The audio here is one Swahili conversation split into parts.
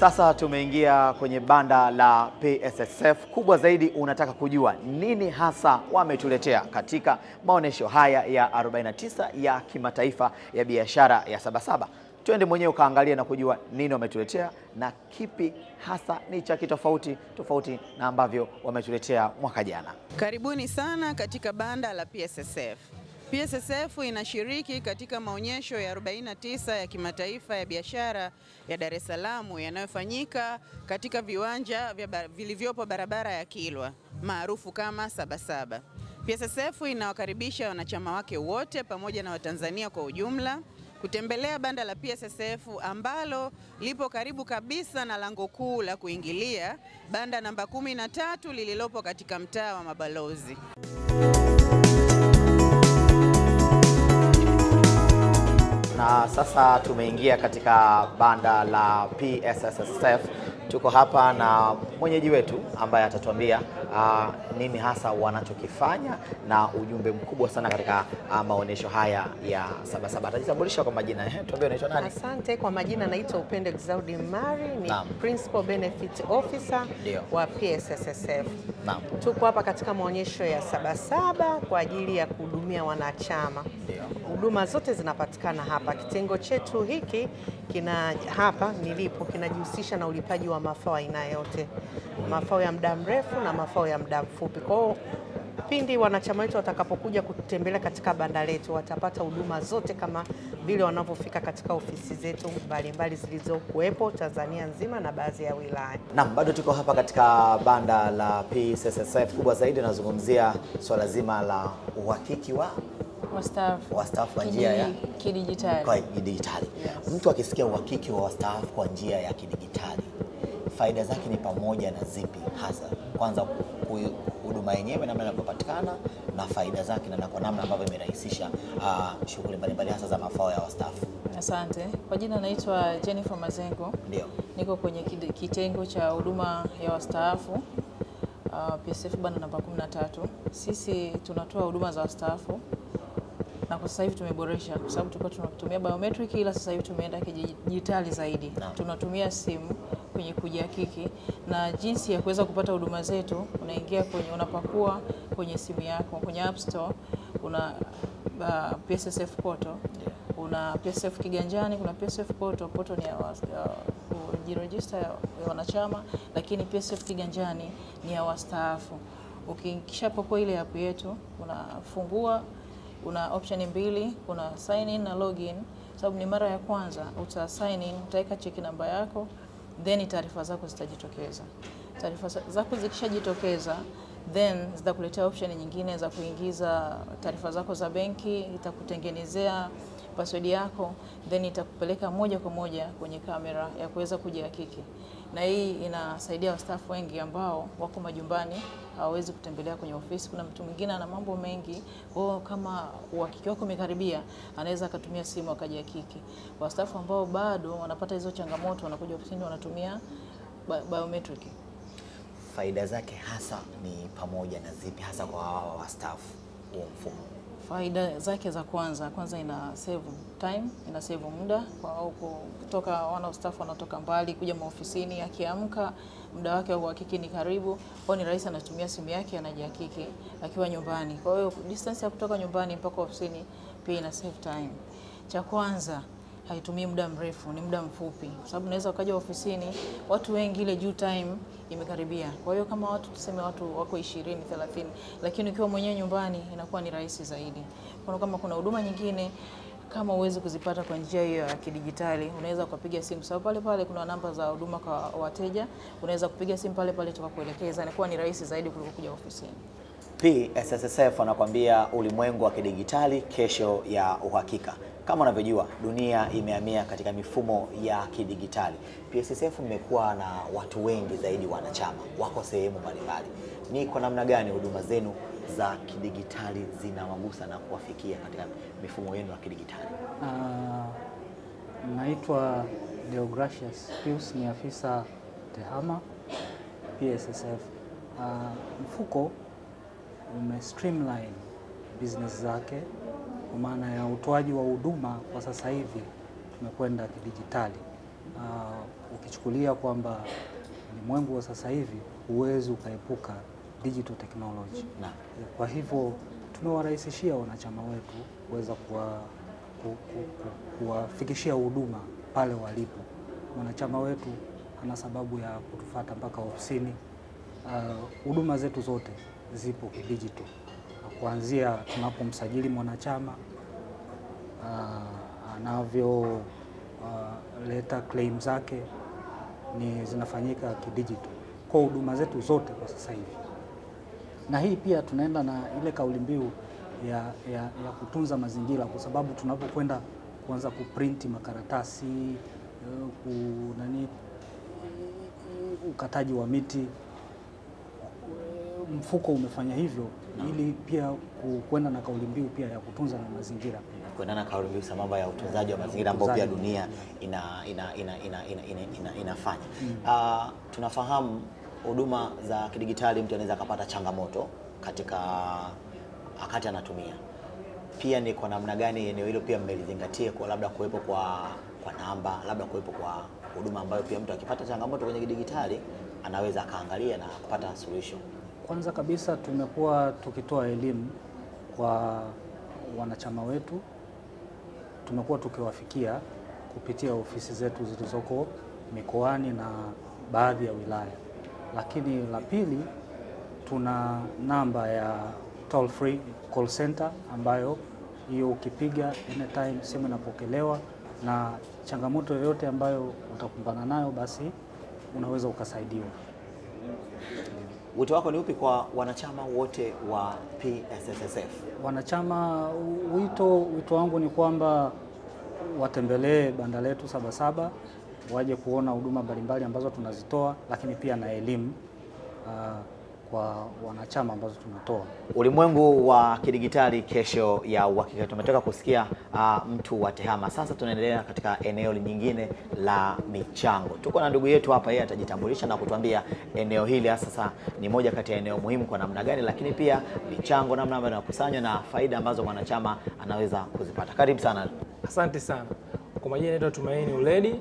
Sasa tumeingia kwenye banda la PSSF. Kubwa zaidi, unataka kujua nini hasa wametuletea katika maonesho haya ya 49 ya kimataifa ya biashara ya Sabasaba. Twende mwenyewe ukaangalia na kujua nini wametuletea na kipi hasa ni cha tofauti na ambavyo wametuletea mwaka jana. Karibuni sana katika banda la PSSF. PSSF inashiriki katika maonyesho ya 49 ya kimataifa ya biashara ya Dar es Salaam yanayofanyika katika viwanja vilivyopo barabara ya Kilwa maarufu kama Sabasaba. PSSF inawakaribisha wanachama wake wote pamoja na Watanzania kwa ujumla kutembelea banda la PSSF ambalo lipo karibu kabisa na lango kuu la kuingilia, banda namba 13 lililopo katika mtaa wa Mabalozi. Na sasa tumeingia katika banda la PSSF. Tuko hapa na mwenyeji wetu ambaye atatuambia nini hasa wanachokifanya na ujumbe mkubwa sana katika maonesho haya ya Sabasaba. Atajitambulisha kwa majina. Tuambie unaitwa nani? Asante, kwa majina naitwa Upendo Exaudi Mari, ni Principal Benefit Officer wa PSSF. Tuko hapa katika maonyesho ya Sabasaba kwa ajili ya kuhudumia wanachama. Huduma zote zinapatikana hapa. Kitengo chetu hiki hapa nilipo kinajihusisha na ulipaji wa mafao aina yote, mafao ya muda mrefu na mafao ya muda mfupi. Kwa hiyo pindi wanachama wetu watakapokuja kutembelea katika banda letu watapata huduma zote kama vile wanavyofika katika ofisi zetu mbalimbali zilizokuwepo Tanzania nzima na baadhi ya wilaya. Naam, bado tuko hapa katika banda la PSSF. Kubwa zaidi nazungumzia swala zima la uhakiki wa wastaafu kwa njia ya kidijitali. Mtu akisikia uhakiki wa wastaafu kwa njia ya kidijitali, faida zake ni pamoja na zipi hasa? Kwanza huduma yenyewe namna inavyopatikana na faida zake na kwa namna ambavyo imerahisisha shughuli mbalimbali hasa za mafao ya wastaafu. Asante. Kwa jina naitwa Jennifer Mazengo. Ndio. Niko kwenye kitengo cha huduma ya wastaafu PSSF banda namba 13. Sisi tunatoa huduma za wastaafu na kwa sasa hivi tumeboresha kwa sababu tulikuwa tunatumia biometric, ila sasa hivi tumeenda kidijitali zaidi. Tunatumia simu kwenye kujihakiki, na jinsi ya kuweza kupata huduma zetu, unapakua kwenye simu yako kwenye App Store, una PSSF portal, una PSSF kiganjani, kuna PSSF portal ni ya kujiregister ya wanachama, lakini PSSF kiganjani ni ya wastaafu. Ukishapakua ile app yetu, unafungua, una option mbili, kuna sign in na login. Sababu ni mara ya kwanza uta sign in, utaweka check namba yako, then taarifa zako zitajitokeza. Taarifa zako zikishajitokeza, then zitakuletea option nyingine za kuingiza taarifa zako za benki, itakutengenezea password yako, then itakupeleka moja kwa moja kwenye kamera ya kuweza kujihakiki. Na hii inasaidia wastaafu wengi ambao wako majumbani, hawawezi kutembelea kwenye ofisi. Kuna mtu mwingine ana mambo mengi, kama uhakiki wako umekaribia, anaweza akatumia simu akajihakiki. Wastaafu ambao bado wanapata hizo changamoto, wanakuja ofisini wanatumia biometric. Faida zake hasa ni pamoja na zipi hasa kwa hawa wastaafu wa mfumo? Faida zake za kwanza ina save time, ina save muda kwa kutoka wastaafu wanatoka mbali kuja maofisini, akiamka muda wake wa uhakiki ni karibu, kwa ni rahisi, anatumia simu yake anajihakiki akiwa nyumbani. Kwa hiyo distance ya kutoka nyumbani mpaka ofisini pia ina save time. Cha kwanza, haitumii muda mrefu, ni muda mfupi. Kwa sababu unaweza ukaja ofisini watu wengi, ile due time imekaribia. Kwa hiyo kama tuseme watu wako 20, 30, lakini ukiwa mwenyewe nyumbani inakuwa ni rahisi zaidi. Kwa kama kuna huduma nyingine kama uweze kuzipata kwa njia hiyo ya kidijitali, unaweza kupiga simu, sababu pale kuna namba za huduma kwa wateja, unaweza kupiga simu pale tukakuelekeza, inakuwa ni rahisi zaidi kuliko kuja ofisini. PSSF anakuambia ulimwengu wa kidijitali, kesho ya uhakika. Kama unavyojua dunia imehamia katika mifumo ya kidijitali. PSSF imekuwa na watu wengi zaidi wanachama, wako sehemu mbalimbali. Ni kwa namna gani huduma zenu za kidijitali zinawagusa na kuwafikia katika mifumo yenu ya kidijitali? Naitwa Deogracious Pius, ni afisa TEHAMA PSSF. Mfuko streamline business zake kwa maana ya utoaji wa huduma. Kwa sasa hivi tumekwenda kidijitali, ukichukulia kwamba ulimwengu wa sasa hivi huwezi ukaepuka digital technology. Kwa hivyo tumewarahisishia wanachama wetu kuweza kuwafikishia huduma pale walipo. Mwanachama wetu ana sababu ya kutufuata mpaka ofisini. Huduma zetu zote zipo digital. Kuanzia tunapomsajili mwanachama, anavyo leta claim zake ni zinafanyika kidigital. Kwa huduma zetu zote kwa sasa hivi. Na hii pia tunaenda na ile kauli mbiu ya kutunza mazingira, kwa sababu tunapokwenda kuanza kuprinti makaratasi, ukataji wa miti, mfuko umefanya hivyo ili pia kwenda na kauli mbiu pia ya kutunza na mazingira, kwenda na kauli mbiu sambamba ya utunzaji wa mazingira ambao pia dunia inafanya. Tunafahamu huduma za kidigitali mtu anaweza kupata changamoto katika wakati anatumia. Pia ni kwa namna gani eneo hilo pia mmelizingatia, kwa labda kuwepo kwa namba, labda kuwepo kwa huduma ambayo pia mtu akipata changamoto kwenye kidigitali anaweza akaangalia na kupata solution? Kwanza kabisa tumekuwa tukitoa elimu kwa wanachama wetu, tumekuwa tukiwafikia kupitia ofisi zetu zilizoko mikoani na baadhi ya wilaya. Lakini la pili, tuna namba ya toll free call center ambayo hiyo ukipiga anytime simu inapokelewa, na changamoto yoyote ambayo utakumbana nayo basi unaweza ukasaidiwa. Wito wako ni upi kwa wanachama wote wa PSSSF? Wanachama, wito wangu ni kwamba watembelee banda letu Sabasaba, waje kuona huduma mbalimbali ambazo tunazitoa, lakini pia na elimu kwa wanachama ambazo tunatoa. Ulimwengu wa kidigitali, kesho ya uhakika. Tumetoka kusikia mtu wa TEHAMA. Sasa tunaendelea katika eneo lingine la michango. Tuko na ndugu yetu hapa, yeye atajitambulisha na kutuambia eneo hili sasa ni moja kati ya eneo muhimu kwa namna gani, lakini pia michango namna ambayo inakusanywa na faida ambazo mwanachama anaweza kuzipata. Karibu sana. Asante sana. Kwa majina naitwa Tumaini Uledi.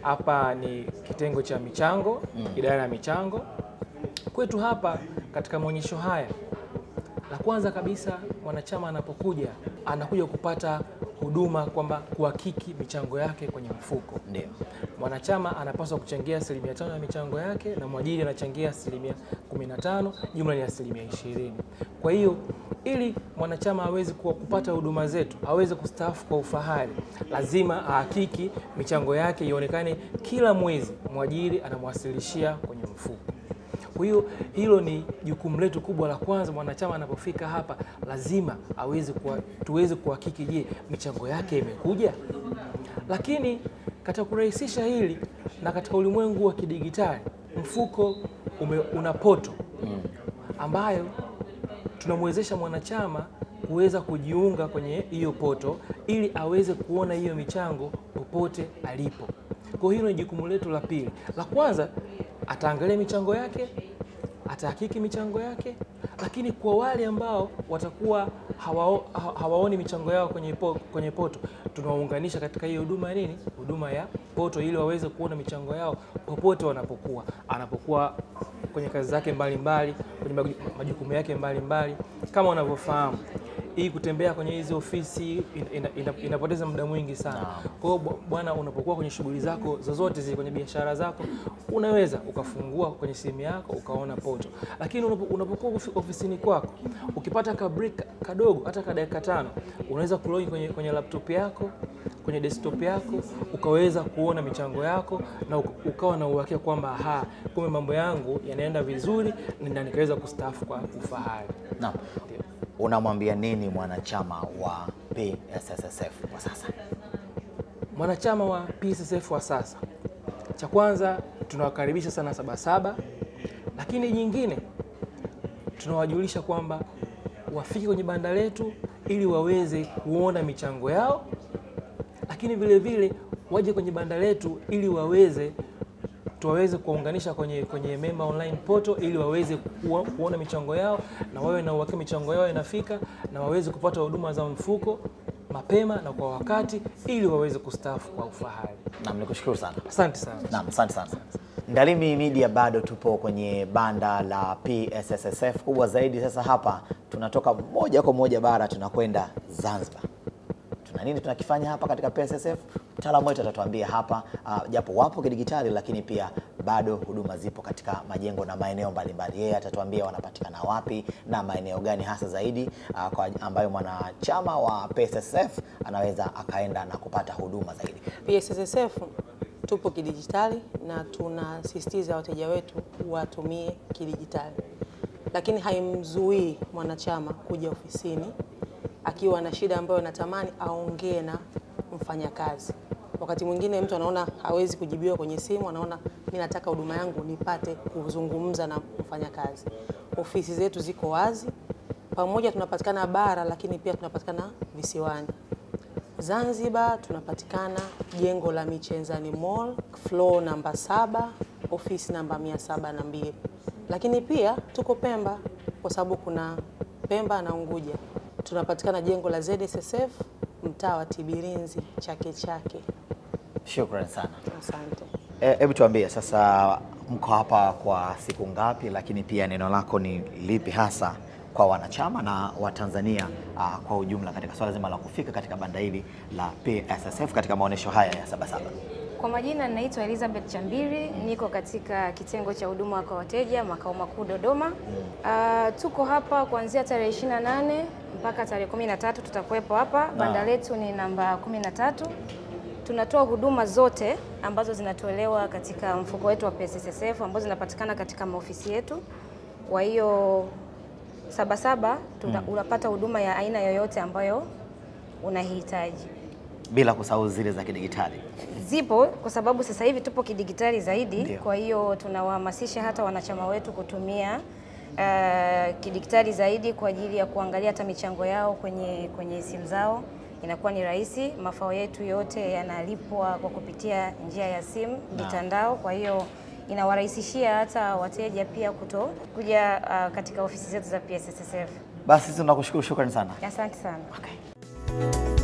Hapa ni kitengo cha michango, idara ya michango. Kwetu hapa katika maonyesho haya, la kwanza kabisa mwanachama anapokuja anakuja kupata huduma kwamba kuhakiki michango yake kwenye mfuko. Ndio. Mwanachama anapaswa kuchangia 5% ya michango yake na mwajiri anachangia 15%, jumla ni 20%. Kwa hiyo ili mwanachama aweze kupata huduma zetu, aweze kustaafu kwa ufahari, lazima ahakiki michango yake ionekane kila mwezi mwajiri anamwasilishia kwenye mfuko. Kwa hiyo hilo ni jukumu letu kubwa la kwanza. Mwanachama anapofika hapa lazima tuweze kuhakiki, je, michango yake imekuja. Lakini katika kurahisisha hili na katika ulimwengu wa kidigitali, mfuko una poto ambayo tunamwezesha mwanachama kuweza kujiunga kwenye hiyo poto ili aweze kuona hiyo michango popote alipo. Kwa hiyo ni jukumu letu la pili. La kwanza ataangalia michango yake, atahakiki michango yake, lakini kwa wale ambao watakuwa hawaoni michango yao kwenye poto, tunawaunganisha katika hiyo huduma ya nini? Huduma ya poto, ili waweze kuona michango yao popote anapokuwa kwenye kazi zake mbalimbali, kwenye majukumu yake mbalimbali. Kama unavyofahamu, hii kutembea kwenye hizi ofisi inapoteza muda mwingi sana. Kwa hiyo bwana, unapokuwa kwenye shughuli zako zozote zile, kwenye biashara zako, unaweza ukafungua kwenye simu yako ukaona poto. Lakini unapokuwa ofisini kwako, ukipata ka break kadogo, hata ka dakika 5, unaweza kulogin kwenye laptop yako, kwenye desktop yako, ukaweza kuona michango yako na ukawa na uhakika kwamba kumbe mambo yangu yanaenda vizuri na nikaweza kustaafu kwa ufahari. Naam. Unamwambia nini mwanachama wa PSSSF kwa sasa? Mwanachama wa PSSSF wa sasa, cha kwanza tunawakaribisha sana Sabasaba, lakini nyingine tunawajulisha kwamba wafike kwenye banda letu ili waweze kuona michango yao, lakini vile vile waje kwenye banda letu ili tuwaweze kuunganisha kwenye Member Online Portal ili waweze kuona michango yao na wawe na uhakika michango yao inafika, na waweze kupata huduma za mfuko mapema na kwa wakati ili waweze kustaafu kwa ufahari. Naam, nikushukuru sana. Asante sana. Naam, asante sana. Ndalimi Media bado tupo kwenye banda la PSSSF kubwa zaidi. Sasa hapa tunatoka moja kwa moja bara tunakwenda Zanzibar. Tuna nini tunakifanya hapa katika PSSSF? Mtaalamu wetu atatuambia hapa, japo wapo kidigitali lakini pia bado huduma zipo katika majengo na maeneo mbalimbali. Yeye atatuambia wanapatikana wapi na maeneo gani hasa zaidi kwa ambayo mwanachama wa PSSSF anaweza akaenda na kupata huduma zaidi. PSSSF tupo kidigitali na tunasisitiza wateja wetu watumie kidigitali, lakini haimzuii mwanachama kuja ofisini akiwa na shida ambayo anatamani aongee na mfanyakazi. Wakati mwingine mtu anaona hawezi kujibiwa kwenye simu, anaona mimi nataka huduma yangu nipate kuzungumza na mfanyakazi. Ofisi zetu ziko wazi, pamoja tunapatikana bara lakini pia tunapatikana visiwani. Zanzibar tunapatikana jengo la Michenzani Mall, floor namba 7, ofisi namba 702. Lakini pia tuko Pemba kwa sababu kuna Pemba na Unguja. Tunapatikana jengo la ZSSF, mtaa wa Tibirinzi, Chake Chake. Shukrani sana. Asante. Hebu tuambie sasa, mko hapa kwa siku ngapi, lakini pia neno lako ni lipi hasa kwa wanachama na Watanzania kwa ujumla katika swala zima la kufika katika banda hili la PSSSF katika maonesho haya ya Sabasaba? Kwa majina naitwa Elizabeth Chambiri, niko katika kitengo cha huduma kwa wateja makao makuu Dodoma. Tuko hapa kuanzia tarehe 28 mpaka tarehe 13 tutakuwepo hapa. Banda letu ni namba 13. Tunatoa huduma zote ambazo zinatolewa katika mfuko wetu wa PSSSF ambazo zinapatikana katika maofisi yetu. Kwa hiyo Sabasaba unapata huduma ya aina yoyote ambayo unahitaji. Bila kusahau zile za kidigitali. Zipo kwa sababu sasa hivi tupo kidigitali zaidi. Ndiyo. Kwa hiyo tunawahamasisha hata wanachama wetu kutumia kidigitali zaidi kwa ajili ya kuangalia hata michango yao kwenye simu zao. Inakuwa ni rahisi. Mafao yetu yote yanalipwa kwa kupitia njia ya simu, mitandao. Kwa hiyo inawarahisishia hata wateja pia kuja katika ofisi zetu za PSSSF. Basi tunakushukuru, shukrani sana. Asante sana. Okay.